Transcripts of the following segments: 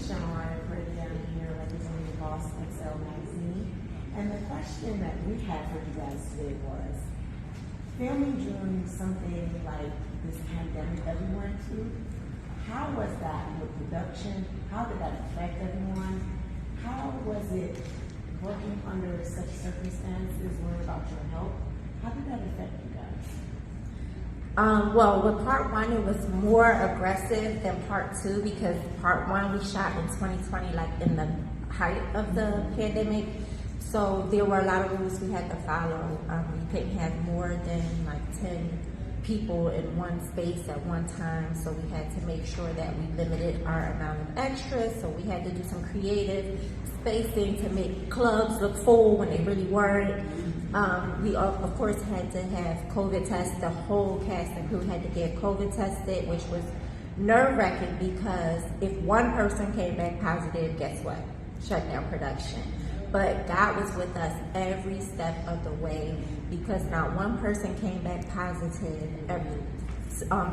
Sean, pretty down here representing the Boss XL magazine. And the question that we had for you guys today was, filming during something like this pandemic that we went through, how was that with production? How did that affect everyone? How was it working under such circumstances, worrying about your health? How did that affect you guys? Well, with part one, it was more aggressive than part two because part one we shot in 2020, like in the height of the pandemic. So there were a lot of rules we had to follow. We couldn't have more than like 10 people in one space at one time. So we had to make sure that we limited our amount of extras. So we had to do some creative spacing to make clubs look full when they really weren't. We of course had to have COVID tests. The whole cast and crew had to get COVID tested, which was nerve-wracking because if one person came back positive, guess what? Shut down production. But God was with us every step of the way because not one person came back positive.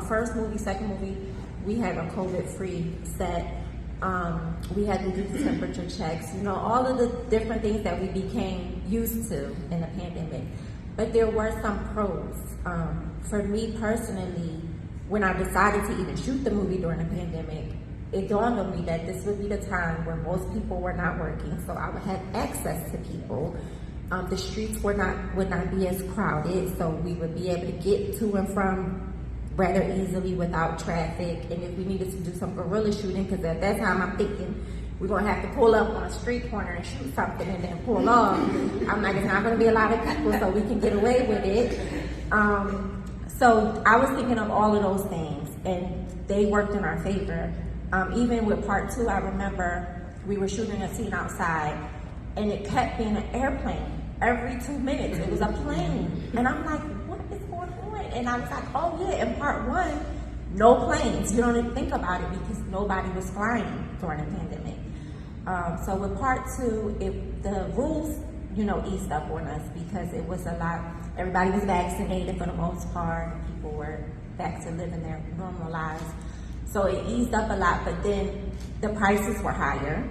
First movie, second movie, we had a COVID-free set. We had to do the temperature checks, you know, all of the different things that we became used to in the pandemic. But there were some pros. For me personally, when I decided to even shoot the movie during the pandemic, it dawned on me that this would be the time where most people were not working, so I would have access to people. The streets would not be as crowded, so we would be able to get to and from rather easily without traffic. And if we needed to do some guerrilla shooting, because at that time I'm thinking we're gonna have to pull up on a street corner and shoot something and then pull off. I'm like, it's not gonna be a lot of people, so we can get away with it. So I was thinking of all of those things, and they worked in our favor. Even with part two, I remember we were shooting a scene outside, and it kept being an airplane. Every 2 minutes, it was a plane. And I'm like, what is going on? And I was like, oh yeah, in part one, no planes. You don't even think about it because nobody was flying during the pandemic. So with part two, the rules, you know, eased up on us because it was a lot, everybody was vaccinated for the most part. People were back to living their normal lives. So it eased up a lot, but then the prices were higher.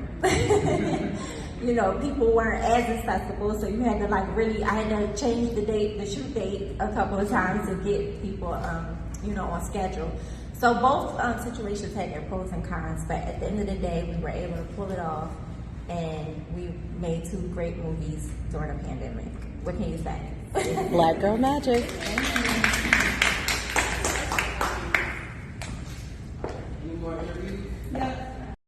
You know, people weren't as accessible, so you had to I had to change the shoot date a couple of times to get people, you know, on schedule. So both situations had their pros and cons, but at the end of the day, we were able to pull it off, and we made 2 great movies during the pandemic. What can you say? Black Girl Magic.